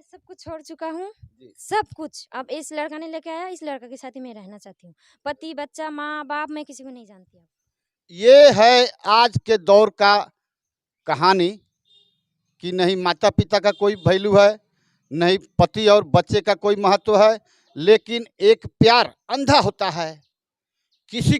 सब कुछ छोड़ चुका हूँ, जी। सब कुछ। अब इस लड़का ने लेके आया, इस लड़का के साथ ही मैं रहना चाहती हूँ। पति, बच्चा, माँ बाप मैं किसी को नहीं जानती अब। ये है आज के दौर का कहानी कि नहीं माता पिता का कोई वैल्यू है, नहीं पति और बच्चे का कोई महत्व है, लेकिन एक प्यार अंधा होता है। किसी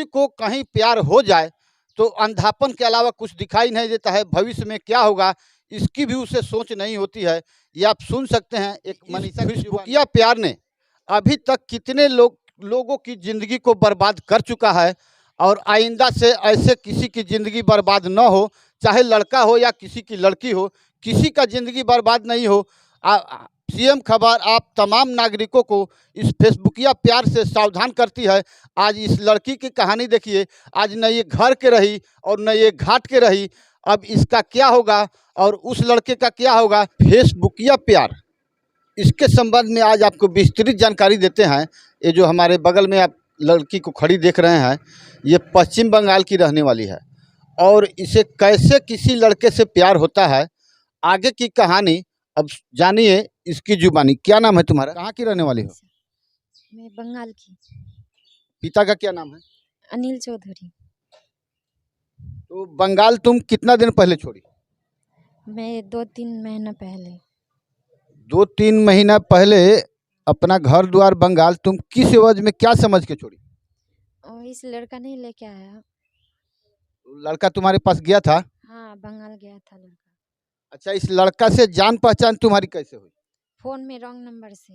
को कहीं प्यार हो जाए तो अंधापन के अलावा कुछ दिखाई नहीं देता है। भविष्य में क्या होगा इसकी भी उसे सोच नहीं होती है। ये आप सुन सकते हैं एक मनीषा फेसबुकिया प्यार ने अभी तक कितने लोगों की ज़िंदगी को बर्बाद कर चुका है, और आइंदा से ऐसे किसी की ज़िंदगी बर्बाद न हो, चाहे लड़का हो या किसी की लड़की हो, किसी का ज़िंदगी बर्बाद नहीं हो। सीएम खबर आप तमाम नागरिकों को इस फेसबुकिया प्यार से सावधान करती है। आज इस लड़की की कहानी देखिए, आज न ये घर के रही और न ये घाट के रही। अब इसका क्या होगा और उस लड़के का क्या होगा। फेसबुकिया प्यार, इसके संबंध में आज आपको विस्तृत जानकारी देते हैं। ये जो हमारे बगल में आप लड़की को खड़ी देख रहे हैं, ये पश्चिम बंगाल की रहने वाली है, और इसे कैसे किसी लड़के से प्यार होता है, आगे की कहानी अब जानिए इसकी जुबानी। क्या नाम है तुम्हारा, कहाँ की रहने वाली हो? मैं बंगाल की। पिता का क्या नाम है? अनिल चौधरी। तो बंगाल तुम कितना दिन पहले छोड़ी? मैं 2-3 महीना पहले। 2-3 महीना पहले अपना घर द्वार बंगाल तुम किस एवज में क्या समझ के छोड़ी? और इस लड़का नहीं लेके आया। लड़का तुम्हारे पास गया था? हाँ, बंगाल गया था लड़का। अच्छा, इस लड़का से जान पहचान तुम्हारी कैसे हुई? फोन में रॉन्ग नंबर से।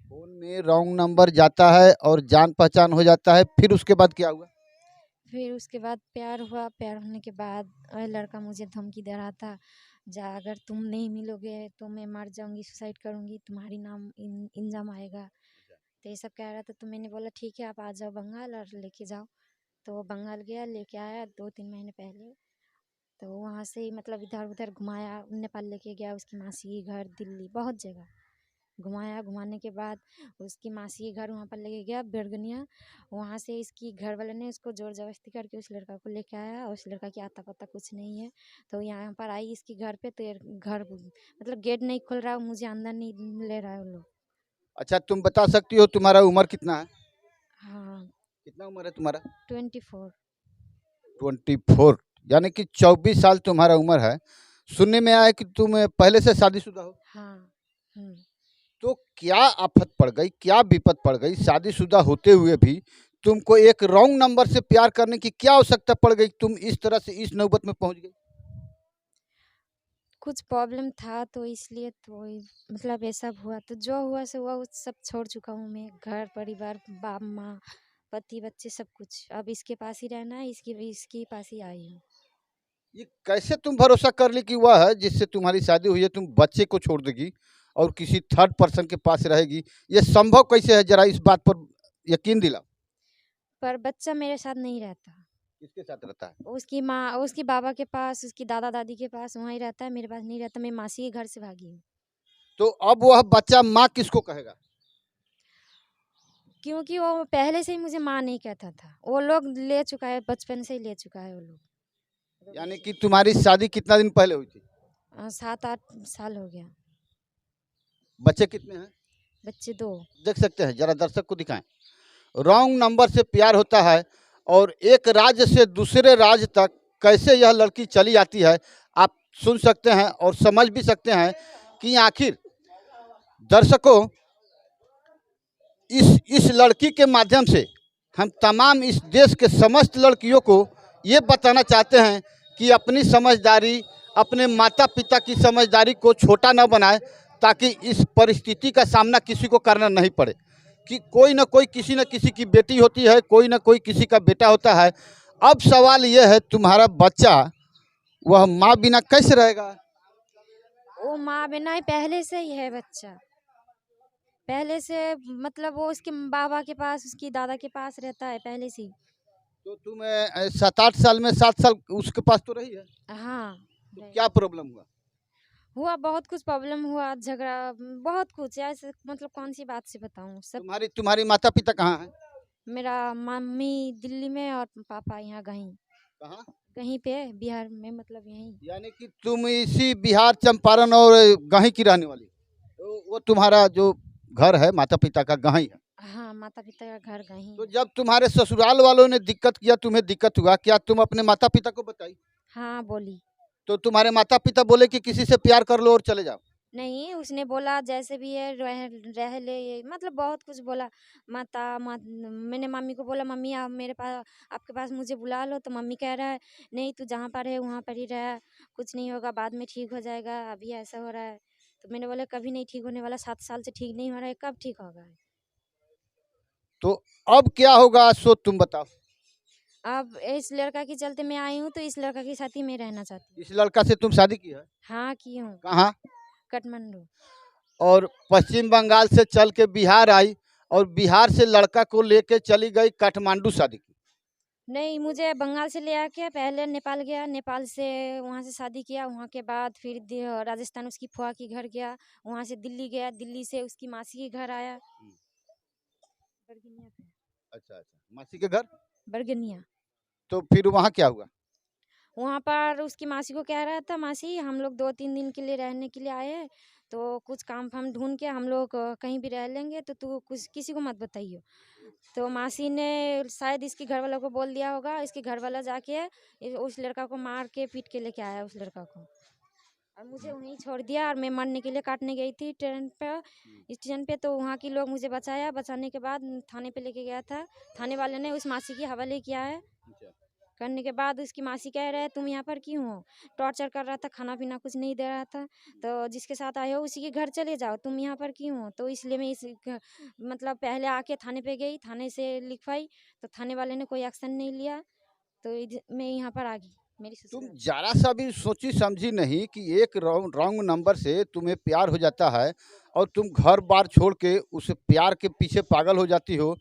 फोन में रॉन्ग नंबर जाता है और जान पहचान हो जाता है, फिर उसके बाद क्या हुआ? फिर उसके बाद प्यार हुआ। प्यार होने के बाद वह लड़का मुझे धमकी दे रहा था, जा अगर तुम नहीं मिलोगे तो मैं मर जाऊंगी, सुसाइड करूंगी, तुम्हारी नाम इंजाम आएगा। तो ये सब कह रहा था। तो मैंने बोला ठीक है, आप आ जाओ बंगाल और लेके जाओ। तो वो बंगाल गया, लेके आया 2-3 महीने पहले। तो वहाँ से ही मतलब इधर उधर घुमाया, नेपाल लेके गया, उसकी मासी के घर, दिल्ली, बहुत जगह घुमाया। घुमाने के बाद उसकी मासी के घर वहाँ पर लेके गया, बेरगनिया। वहाँ से इसकी घर वाले ने उसको जोर जबरदस्ती करके उस लड़का को लेके आया। उस लड़का की आता पता कुछ नहीं है। तो यहाँ पर आई इसके घर पे, तो घर मतलब गेट नहीं खोल रहा, मुझे अंदर नहीं ले रहा है वो लोग। अच्छा, तुम बता सकती हो तुम्हारा उम्र कितना है? हाँ, कितना उम्र है तुम्हारा? 24। 24, यानी कि 24 साल तुम्हारा उम्र है। सुनने में आया कि तुम पहले से शादीशुदा हो। हाँ। तो क्या आफत पड़ गई, क्या विपत पड़ गई, शादीशुदा होते हुए भी तुमको एक रॉन्ग नंबर से प्यार करने की क्या आवश्यकता पड़ गई, तुम इस तरह से इस नौबत में पहुंच गई? कुछ प्रॉब्लम था तो इसलिए तो मतलब ऐसा हुआ। तो जो हुआ सो हुआ, वो सब छोड़ चुका हूँ मैं। घर परिवार, बाप माँ, पति, बच्चे, सब कुछ। अब इसके पास ही रहना है, इसके पास ही आई हूँ। ये कैसे तुम भरोसा कर ली कि वह है जिससे तुम्हारी शादी हुई है तुम बच्चे को छोड़ देगी और किसी थर्ड पर्सन के पास रहेगी? ये संभव कैसे है, जरा इस बात पर यकीन दिलाओ। पर बच्चा मेरे साथ नहीं रहता। किसके साथ रहता है? उसकी माँ, उसकी बाबा के पास, उसकी दादा दादी के पास, वहीं रहता है, मेरे पास नहीं रहता। मैं मासी के घर से भागी हूँ। तो अब वह बच्चा माँ किसको कहेगा? क्योंकि वो पहले से ही मुझे माँ नहीं कहता था। वो लोग ले चुका है, बचपन से ही ले चुका है वो लोग। यानी कि तुम्हारी शादी कितना दिन पहले हुई थी? 7-8 साल हो गया। बच्चे कितने हैं? बच्चे 2। देख सकते हैं, जरा दर्शक को दिखाएं। रॉन्ग नंबर से प्यार होता है और एक राज्य से दूसरे राज्य तक कैसे यह लड़की चली आती है, आप सुन सकते हैं और समझ भी सकते हैं कि आखिर दर्शकों इस लड़की के माध्यम से हम तमाम इस देश के समस्त लड़कियों को ये बताना चाहते हैं कि अपनी समझदारी, अपने माता पिता की समझदारी को छोटा न बनाए, ताकि इस परिस्थिति का सामना किसी को करना नहीं पड़े। कि कोई ना कोई किसी न किसी की बेटी होती है, कोई ना कोई किसी का बेटा होता है। अब सवाल यह है, तुम्हारा बच्चा वह माँ बिना कैसे रहेगा? वो माँ बिना ही पहले से ही है बच्चा। पहले से मतलब वो उसके बाबा के पास, उसकी दादा के पास रहता है पहले से ही। तो तुम 7-8 साल में 7 साल उसके पास तो रही है। हाँ, तो क्या प्रॉब्लम हुआ? हुआ बहुत कुछ प्रॉब्लम हुआ, झगड़ा, बहुत कुछ ऐसे। मतलब कौन सी बात से बताऊँ सब। तुम्हारी माता पिता कहाँ हैं? मेरा मम्मी दिल्ली में और पापा यहाँ कहीं। कहाँ? कहीं पे बिहार में, मतलब यहीं। यानी कि तुम इसी बिहार चंपारण और गही की रहने वाली, तो वो तुम्हारा जो घर है माता पिता का गही है। हाँ, माता पिता का घर कहीं तो है। जब तुम्हारे ससुराल वालों ने दिक्कत किया, तुम्हें दिक्कत हुआ, क्या तुम अपने माता पिता को बताई? हाँ, बोली। तो तुम्हारे माता पिता बोले कि किसी से प्यार कर लो और चले जाओ? नहीं, उसने बोला जैसे भी है रह रह ले, ये मतलब बहुत कुछ बोला। मैंने मम्मी को बोला, मम्मी आप मेरे पास, आपके पास मुझे बुला लो, तो मम्मी कह रहा है नहीं तू जहाँ पर है वहाँ पर ही रह, कुछ नहीं होगा, बाद में ठीक हो जाएगा, अभी ऐसा हो रहा है। तो मैंने बोला कभी नहीं ठीक होने वाला, 7 साल से ठीक नहीं हो रहा है, कब ठीक होगा। तो अब क्या होगा सो तुम बताओ। अब इस लड़का के चलते मैं आई हूँ, तो इस लड़का के साथ ही मैं रहना चाहती हूँ। इस लड़का से तुम शादी की है? हाँ, की हूँ। कहाँ? काठमांडू। और पश्चिम बंगाल से चल के बिहार आई, और बिहार से लड़का को लेके चली गई काठमांडू शादी की। नहीं, मुझे बंगाल से ले आके पहले नेपाल गया, नेपाल से वहाँ से शादी किया, वहाँ के बाद फिर राजस्थान उसकी फुआ के घर गया, वहाँ से दिल्ली गया, दिल्ली से उसकी मासी के घर आया। बरगनिया पे। अच्छा अच्छा, मासी के घर। बरगनिया। तो फिर वहाँ क्या हुआ? वहाँ पर उसकी मासी को कह रहा था, मासी हम लोग 2-3 दिन के लिए रहने के लिए आए हैं, तो कुछ काम फाम ढूंढ के हम लोग कहीं भी रह लेंगे, तो तू कुछ किसी को मत बताइयो। तो मासी ने शायद इसके घर वालों को बोल दिया होगा, इसके घर वाला जाके उस लड़का को मार के पीट के लेके आया उस लड़का को, और मुझे वहीं छोड़ दिया, और मैं मरने के लिए काटने गई थी ट्रेन पे, स्टेशन पे, तो वहाँ के लोग मुझे बचाया, बचाने के बाद थाने पे लेके गया था, थाने वाले ने उस मासी की हवाले किया है। करने के बाद उसकी मासी कह रहे हैं तुम यहाँ पर क्यों हो, टॉर्चर कर रहा था, खाना पीना कुछ नहीं दे रहा था, तो जिसके साथ आए हो उसी के घर चले जाओ, तुम यहाँ पर क्यों हो। तो इसलिए मैं मतलब पहले आके थाने पे गई, थाने से लिखवाई, तो थाने वाले ने कोई एक्शन नहीं लिया, तो मैं यहाँ पर आ गई मेरी तुम ससुराल। जरा सा भी सोची समझी नहीं कि एक रॉन्ग नंबर से तुम्हें प्यार हो जाता है, और तुम घर बार छोड़ के उस प्यार के पीछे पागल हो जाती हो,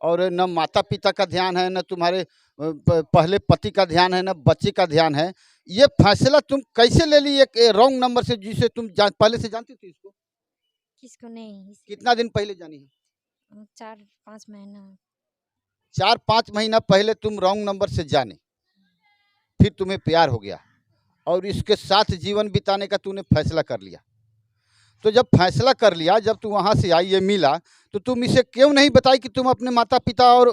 और न माता पिता का ध्यान है, न तुम्हारे पहले पति का ध्यान है, न बच्चे का ध्यान है। ये फैसला तुम कैसे ले ली एक रॉन्ग नंबर से, जिसे तुम पहले से जानती थी इसको? किसको नहीं, कितना दिन पहले जानी है? 4-5 महीना। 4-5 महीना पहले तुम रॉन्ग नंबर से जाने, फिर तुम्हें प्यार हो गया, और इसके साथ जीवन बिताने का तूने फैसला कर लिया। तो जब फैसला कर लिया, जब तू वहाँ से आई, ये मिला, तो तुम इसे क्यों नहीं बताई कि तुम अपने माता पिता और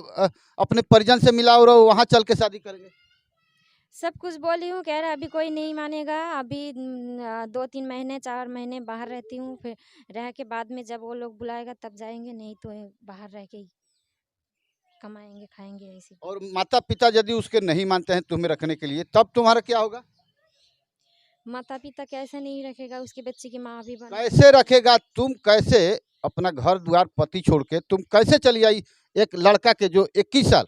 अपने परिजन से मिला और वहाँ चल के शादी करेंगे? सब कुछ बोली हूँ, कह रहा है अभी कोई नहीं मानेगा, अभी 2-3 महीने 4 महीने बाहर रहती हूँ, फिर रह के बाद में जब वो लोग बुलाएगा तब जाएंगे, नहीं तो बाहर रह के ही कमाएंगे खाएंगे ऐसे। और माता पिता यदि उसके नहीं मानते हैं तुम्हें रखने के लिए, तब तुम्हारा क्या होगा? माता पिता कैसे नहीं रखेगा, उसके बच्चे की माँ भी बन। कैसे रखेगा? तुम कैसे अपना घर द्वार पति छोड़ के तुम कैसे चली आई एक लड़का के जो 21 साल,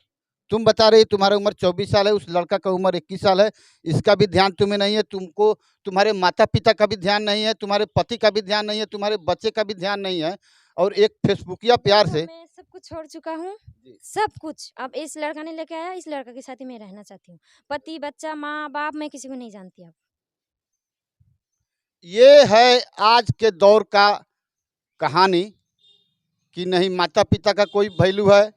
तुम बता रही तुम्हारा उम्र 24 साल है, उस लड़का का उम्र 21 साल है, इसका भी ध्यान तुम्हें नहीं है, तुमको तुम्हारे माता पिता का भी ध्यान नहीं है, तुम्हारे पति का भी ध्यान नहीं है, तुम्हारे बच्चे का भी ध्यान नहीं है, और एक फेसबुकिया प्यार देखो से। मैं सब कुछ छोड़ चुका हूँ, जी। सब कुछ। अब इस लड़का ने लेके आया, इस लड़का के साथ ही मैं रहना चाहती हूँ, पति बच्चा माँ बाप मैं किसी को नहीं जानती अब। ये है आज के दौर का कहानी, कि नहीं माता पिता का कोई वैल्यू है,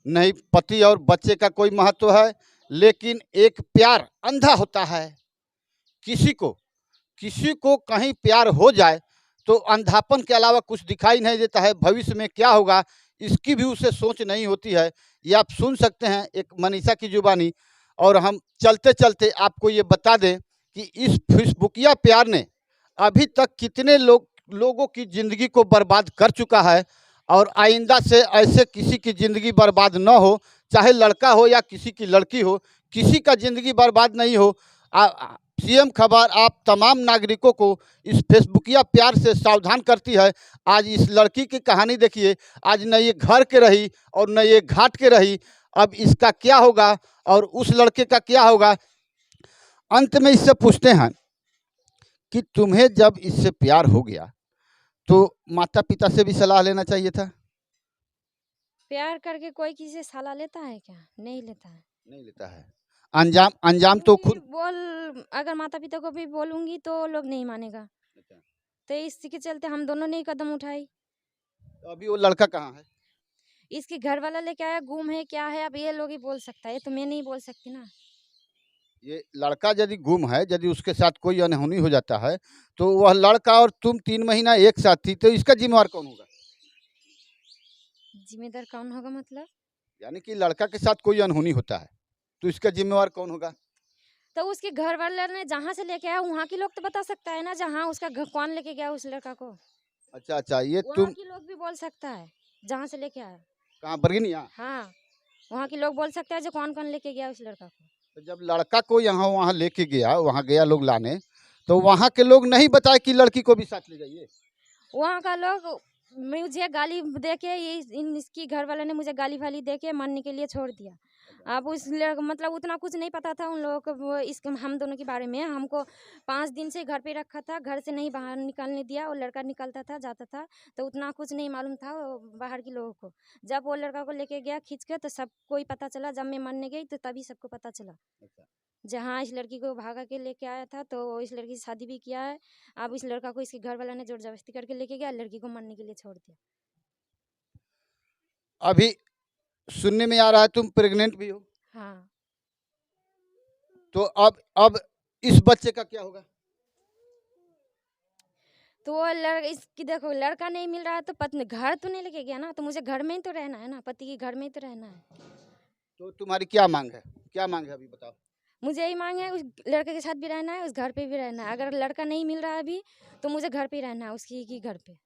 नहीं पति और बच्चे का कोई महत्व है, लेकिन एक प्यार अंधा होता है। किसी को कहीं प्यार हो जाए तो अंधापन के अलावा कुछ दिखाई नहीं देता है, भविष्य में क्या होगा इसकी भी उसे सोच नहीं होती है। ये आप सुन सकते हैं एक मनीषा की जुबानी। और हम चलते चलते आपको ये बता दें कि इस फेसबुकिया प्यार ने अभी तक कितने लोगों की ज़िंदगी को बर्बाद कर चुका है, और आइंदा से ऐसे किसी की ज़िंदगी बर्बाद न हो, चाहे लड़का हो या किसी की लड़की हो, किसी का ज़िंदगी बर्बाद नहीं हो। सीएम खबर आप तमाम नागरिकों को इस फेसबुकिया प्यार से सावधान करती है। आज इस लड़की की कहानी देखिए, आज न ये घर के रही और न ये घाट के रही, अब इसका क्या होगा और उस लड़के का क्या होगा। अंत में इससे पूछते हैं कि तुम्हें जब इससे प्यार हो गया तो माता पिता से भी सलाह लेना चाहिए था? प्यार करके कोई किसी से सलाह लेता है क्या, नहीं लेता है। नहीं लेता है। अंजाम अंजाम तो क्योंकि खुद। अगर माता पिता को भी बोलूंगी तो लोग नहीं मानेगा, तो इसी के चलते हम दोनों ने ही कदम उठाई। तो अभी वो लड़का कहाँ है? इसके घर वाला लेके आया, गुम है क्या है, अब ये लोग ही बोल सकता है, ये तो मैं नहीं बोल सकती ना। ये लड़का यदि गुम है, यदि उसके साथ कोई अनहोनी हो जाता है, तो वह लड़का और तुम 3 महीना एक साथ थी, तो इसका जिम्मेवार कौन होगा? जिम्मेदार कौन होगा मतलब? यानी कि लड़का के साथ कोई अनहोनी होता है, तो इसका जिम्मेवार कौन होगा? तो उसके घर वाले ने जहाँ से लेके आया वहाँ के लोग तो बता सकता है ना, जहाँ उसका कौन लेके गया उस लड़का को। अच्छा अच्छा, ये वहाँ तुम के लोग भी बोल सकता है जहाँ से लेके आया। कहाँ बरगिनिया? हाँ, वहाँ के लोग बोल सकते हैं जो कौन कौन लेके गया उस लड़का को। तो जब लड़का को यहाँ वहाँ लेके गया, वहाँ गया लोग लाने, तो वहाँ के लोग नहीं बताए कि लड़की को भी साथ ले जाइए? वहाँ का लोग मुझे गाली दे के इसकी घर वाले ने मुझे गाली वाली दे के मारने के लिए छोड़ दिया। अब उस मतलब उतना कुछ नहीं पता था उन लोगों को हम दोनों के बारे में। हमको 5 दिन से घर पे रखा था, घर से नहीं बाहर निकलने दिया। वो लड़का निकलता था जाता था, तो उतना कुछ नहीं मालूम था बाहर के लोगों को। जब वो लड़का को लेके गया खींच के, तो सब कोई पता चला। जब मैं मारने गई तो तभी सबको पता चला। जहाँ इस लड़की को भागा के लेके आया था, तो इस लड़की से शादी भी किया है। अब इस लड़का को इसके घर वाला ने जोर जबरदस्ती करके लेके गया, लड़की को मारने के लिए छोड़ दिया। अभी सुनने में आ रहा है तुम प्रेग्नेंट भी हो? हाँ। तो अब इस बच्चे का क्या होगा? तो वो इसकी देखो, लड़का नहीं मिल रहा है तो पत्नी घर तो नहीं लेके गया ना, तो मुझे घर में ही तो रहना है ना, पति के घर में ही तो रहना है। तो तुम्हारी क्या मांग है? क्या मांग है अभी बताओ? मुझे यही मांग है, उस लड़के के साथ भी रहना है, उस घर पे भी रहना है। अगर लड़का नहीं मिल रहा है अभी, तो मुझे घर पे ही रहना है, उसकी की घर पे।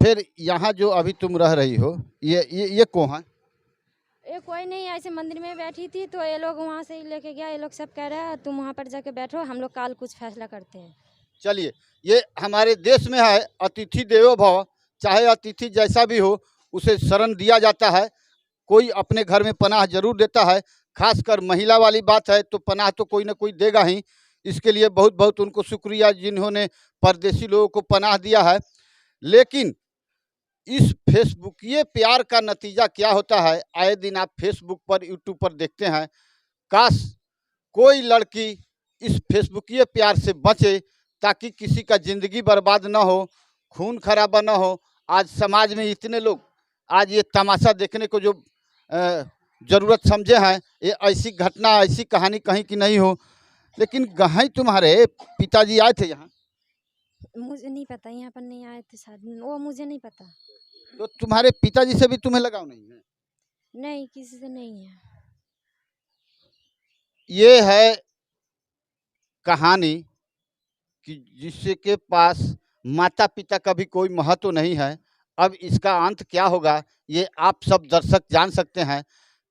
फिर यहाँ जो अभी तुम रह रही हो, ये कौन है? ये कोई नहीं, ऐसे मंदिर में बैठी थी तो ये लोग वहाँ से ही लेके गया। ये लोग सब कह रहे हैं तुम वहाँ पर जाके बैठो, हम लोग कल कुछ फैसला करते हैं। चलिए, ये हमारे देश में है अतिथि देवो भव। चाहे अतिथि जैसा भी हो, उसे शरण दिया जाता है। कोई अपने घर में पनाह जरूर देता है, खासकर महिला वाली बात है तो पनाह तो कोई ना कोई देगा ही। इसके लिए बहुत बहुत उनको शुक्रिया जिन्होंने परदेशी लोगों को पनाह दिया है। लेकिन इस फेसबुकीय प्यार का नतीजा क्या होता है, आए दिन आप फेसबुक पर यूट्यूब पर देखते हैं। काश कोई लड़की इस फेसबुकीय प्यार से बचे, ताकि किसी का ज़िंदगी बर्बाद ना हो, खून खराबा ना हो। आज समाज में इतने लोग आज ये तमाशा देखने को जो ज़रूरत समझे हैं, ये ऐसी घटना ऐसी कहानी कहीं की नहीं हो। लेकिन गहाई तुम्हारे पिताजी आए थे यहाँ? मुझे नहीं पता, यहाँ पर नहीं आए थे शायद, वो मुझे नहीं पता। तो तुम्हारे पिताजी से भी तुम्हें लगाव नहीं है? नहीं, किसी से नहीं है। ये है कहानी कि जिसके पास माता पिता का भी कोई महत्व नहीं है। अब इसका अंत क्या होगा, ये आप सब दर्शक जान सकते हैं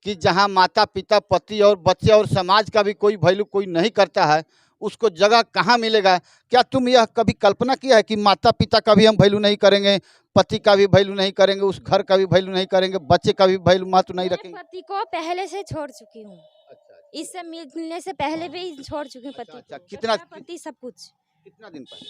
कि जहां माता पिता, पति और बच्चे और समाज का भी कोई वैल्यू कोई नहीं करता है, उसको जगह कहाँ मिलेगा? क्या तुम यह कभी कल्पना किया है कि माता पिता का भी हम वैल्यू नहीं करेंगे, पति का भी वैल्यू नहीं करेंगे, उस घर का भी वैल्यू नहीं करेंगे, बच्चे का भी वैल्यू महत्व नहीं रखेंगे? पति को पहले से छोड़ चुकी हूँ। इससे मिलने से पहले भी छोड़ चुकी हूँ पति अच्छा, को। कितना पति सब कुछ। कितना दिन पहले?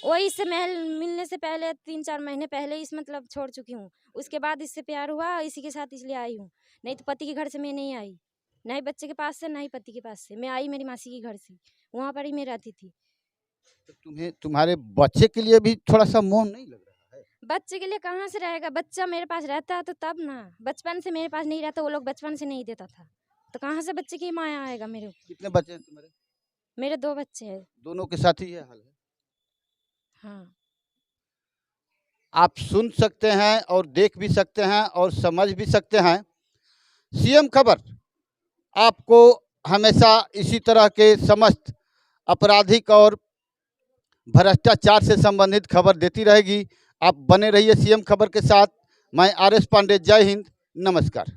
वो इससे मिलने से पहले 3-4 महीने पहले इस मतलब छोड़ चुकी हूँ। उसके बाद इससे प्यार हुआ, इसी के साथ इसलिए आई हूँ। नहीं तो पति के घर से मैं नहीं आई, ना ही बच्चे के पास से, ना ही पति के पास से। मैं आई मेरी मासी के घर से, वहाँ पर ही मैं रहती थी। तो तुम्हें तुम्हारे बच्चे के लिए भी थोड़ा सा मोह नहीं लग रहा है? बच्चे के लिए कहाँ से रहेगा? बच्चा मेरे पास रहता तो तब ना। बचपन से मेरे पास नहीं रहता, वो लोग बचपन से नहीं देता था, तो कहाँ से बच्चे की माया आएगा मेरे ऊपर? कितने बच्चे हैं तुम्हारे? मेरे 2 बच्चे हैं। दोनों के साथ ही ये हाल है? हाँ। आप सुन सकते हैं और देख भी सकते हैं और समझ भी सकते हैं। सीएम खबर आपको हमेशा इसी तरह के समस्त आपराधिक और भ्रष्टाचार से संबंधित खबर देती रहेगी। आप बने रहिए सीएम खबर के साथ। मैं आर एस पांडे, जय हिंद, नमस्कार।